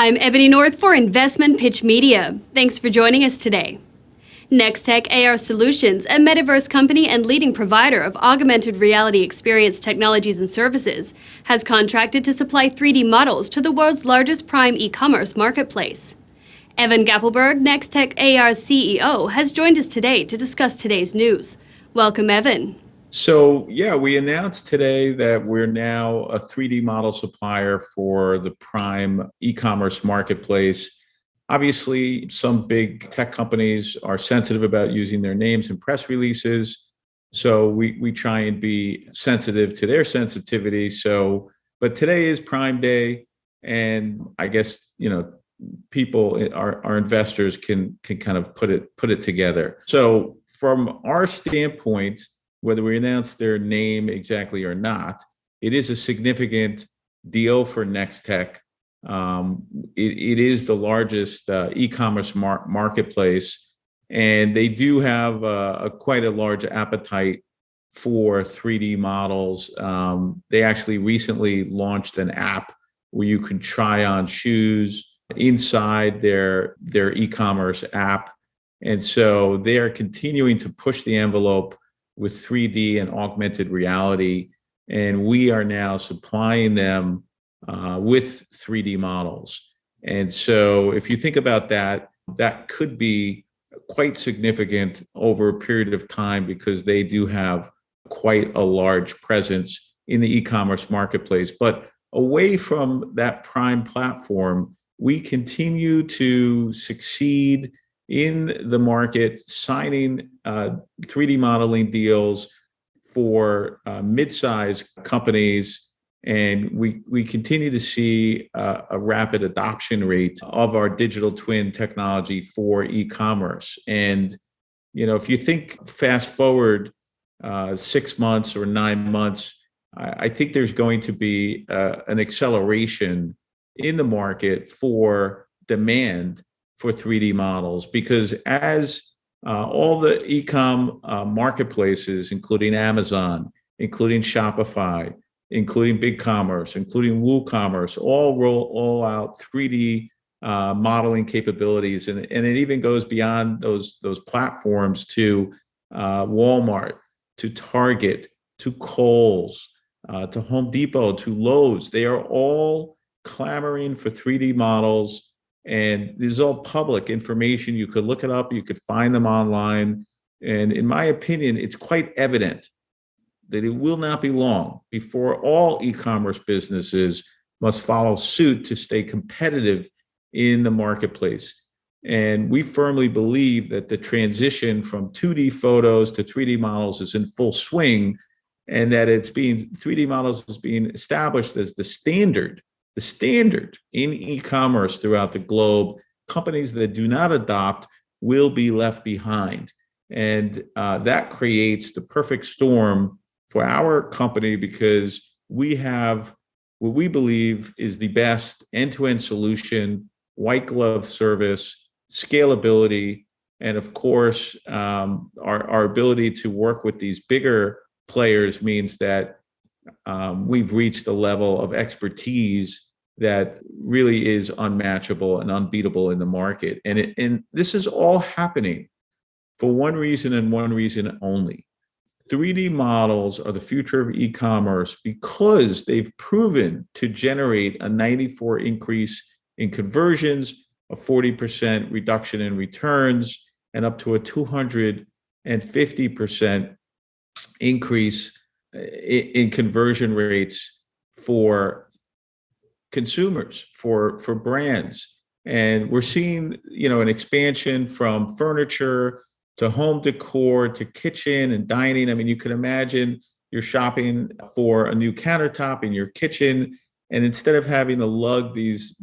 I'm Ebony North for Investment Pitch Media. Thanks for joining us today. Nextech AR Solutions, a Metaverse company and leading provider of augmented reality experience technologies and services, has contracted to supply 3D models to the world's largest prime e-commerce marketplace. Evan Gappelberg, Nextech AR's CEO, has joined us today to discuss today's news. Welcome, Evan. So, we announced today that we're now a 3D model supplier for the prime e-commerce marketplace. Obviously, some big tech companies are sensitive about using their names in press releases. So we try and be sensitive to their sensitivity. But today is Prime Day, and I guess, people, our investors can kind of put it together. So from our standpoint, whether we announce their name exactly or not, it is a significant deal for Nextech. It is the largest e-commerce marketplace, and they do have quite a large appetite for 3D models. They actually recently launched an app where you can try on shoes inside their e-commerce app. And so they are continuing to push the envelope with 3D and augmented reality, and we are now supplying them with 3D models. And so if you think about that, that could be quite significant over a period of time because they do have quite a large presence in the e-commerce marketplace. But away from that prime platform, we continue to succeed in the market, signing 3D modeling deals for mid-sized companies. And we continue to see a rapid adoption rate of our digital twin technology for e-commerce. And, if you think fast forward 6 months or 9 months, I think there's going to be an acceleration in the market for demand for 3D models, because as all the e-com marketplaces, including Amazon, including Shopify, including BigCommerce, including WooCommerce, all roll out 3D modeling capabilities, and it even goes beyond those platforms to Walmart, to Target, to Kohl's, to Home Depot, to Lowe's. They are all clamoring for 3D models. And this is all public information. You could look it up, you could find them online. And in my opinion, it's quite evident that it will not be long before all e-commerce businesses must follow suit to stay competitive in the marketplace. And we firmly believe that the transition from 2D photos to 3D models is in full swing, and that 3D models is being established as the standard in e-commerce throughout the globe. Companies that do not adopt will be left behind. And that creates the perfect storm for our company, because we have what we believe is the best end-to-end solution, white glove service, scalability, and of course, our ability to work with these bigger players means that we've reached a level of expertise that really is unmatchable and unbeatable in the market. And this is all happening for one reason and one reason only. 3D models are the future of e-commerce because they've proven to generate a 94% increase in conversions, a 40% reduction in returns, and up to a 250% increase in conversion rates for consumers, for brands. And we're seeing, an expansion from furniture to home decor to kitchen and dining. I mean, you can imagine you're shopping for a new countertop in your kitchen, and instead of having to lug these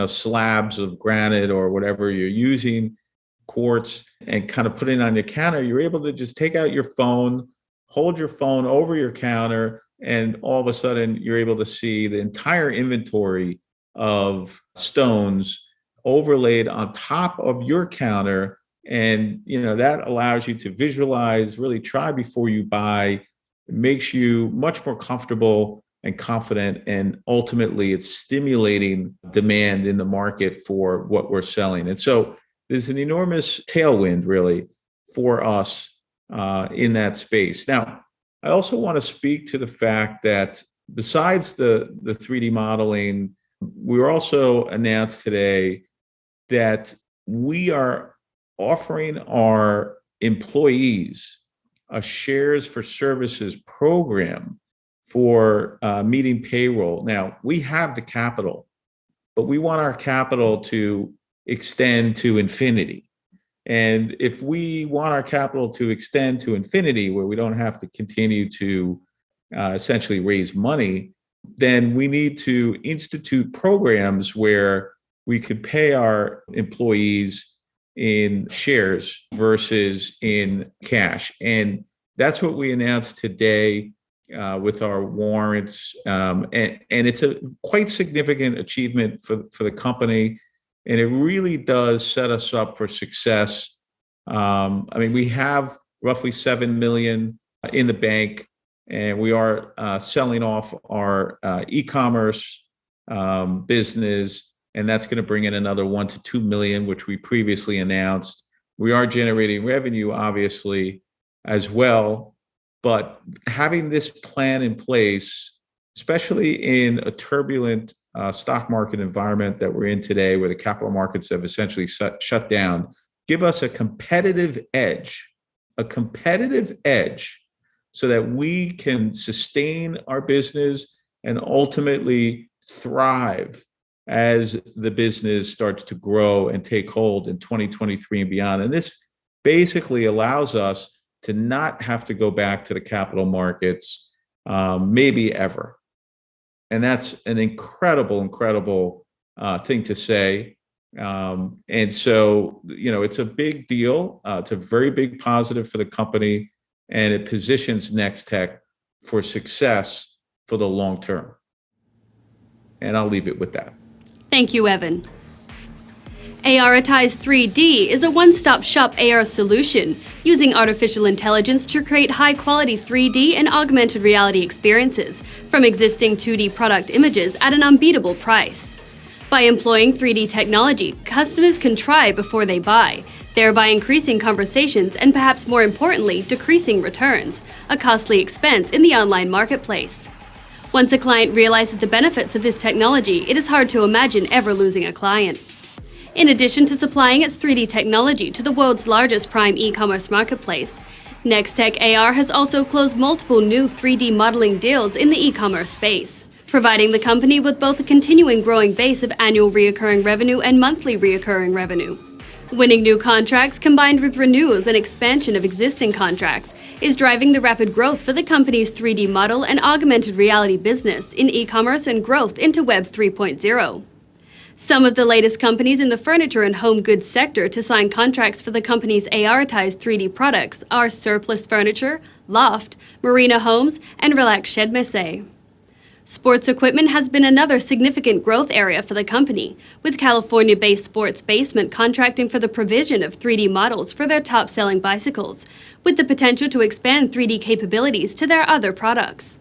slabs of granite or whatever you're using, quartz, and kind of put it on your counter, you're able to just take out your phone, hold your phone over your counter, and all of a sudden you're able to see the entire inventory of stones overlaid on top of your counter. And that allows you to visualize, really try before you buy. It makes you much more comfortable and confident, and ultimately it's stimulating demand in the market for what we're selling. And so there's an enormous tailwind really for us in that space. Now, I also want to speak to the fact that besides the 3D modeling, we were also announced today that we are offering our employees a shares for services program for meeting payroll. Now, we have the capital, but we want our capital to extend to infinity. And if we want our capital to extend to infinity, where we don't have to continue to essentially raise money, then we need to institute programs where we could pay our employees in shares versus in cash. And that's what we announced today with our warrants. And it's a quite significant achievement for the company. And it really does set us up for success. We have roughly $7 million in the bank, and we are selling off our e-commerce business, and that's going to bring in another $1 to $2 million, which we previously announced. We are generating revenue, obviously, as well, but having this plan in place, especially in a turbulent stock market environment that we're in today, where the capital markets have essentially shut down, give us a competitive edge, so that we can sustain our business and ultimately thrive as the business starts to grow and take hold in 2023 and beyond. And this basically allows us to not have to go back to the capital markets, maybe ever. And that's an incredible thing to say. And so, it's a big deal. It's a very big positive for the company, and it positions Nextech for success for the long term. And I'll leave it with that. Thank you, Evan. ARitize 3D is a one-stop shop AR solution using artificial intelligence to create high-quality 3D and augmented reality experiences from existing 2D product images at an unbeatable price. By employing 3D technology, customers can try before they buy, thereby increasing conversations and perhaps more importantly, decreasing returns, a costly expense in the online marketplace. Once a client realizes the benefits of this technology, it is hard to imagine ever losing a client. In addition to supplying its 3D technology to the world's largest prime e-commerce marketplace, Nextech AR has also closed multiple new 3D modeling deals in the e-commerce space, providing the company with both a continuing growing base of annual recurring revenue and monthly recurring revenue. Winning new contracts combined with renewals and expansion of existing contracts is driving the rapid growth for the company's 3D model and augmented reality business in e-commerce and growth into Web 3.0. Some of the latest companies in the furniture and home goods sector to sign contracts for the company's ARitize 3D products are Surplus Furniture, Loft, Marina Homes, and Relax Shed Messe. Sports equipment has been another significant growth area for the company, with California-based Sports Basement contracting for the provision of 3D models for their top-selling bicycles, with the potential to expand 3D capabilities to their other products.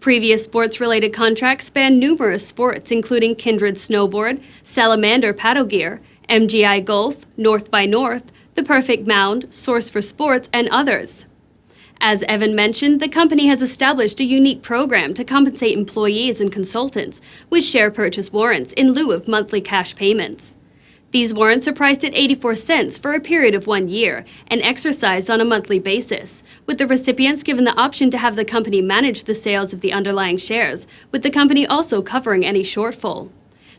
Previous sports-related contracts span numerous sports, including Kindred Snowboard, Salamander Paddle Gear, MGI Golf, North by North, The Perfect Mound, Source for Sports, and others. As Evan mentioned, the company has established a unique program to compensate employees and consultants with share purchase warrants in lieu of monthly cash payments. These warrants are priced at 84 cents for a period of 1 year and exercised on a monthly basis, with the recipients given the option to have the company manage the sales of the underlying shares, with the company also covering any shortfall.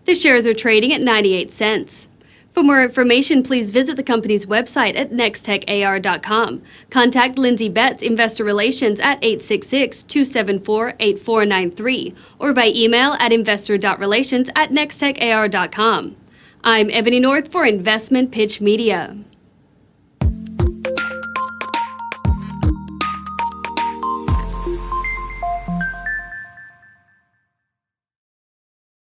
The shares are trading at 98 cents. For more information, please visit the company's website at nextechar.com. Contact Lindsay Betts, Investor Relations at 866-274-8493 or by email at investor.relations@nextechar.com. I'm Ebony North for Investment Pitch Media.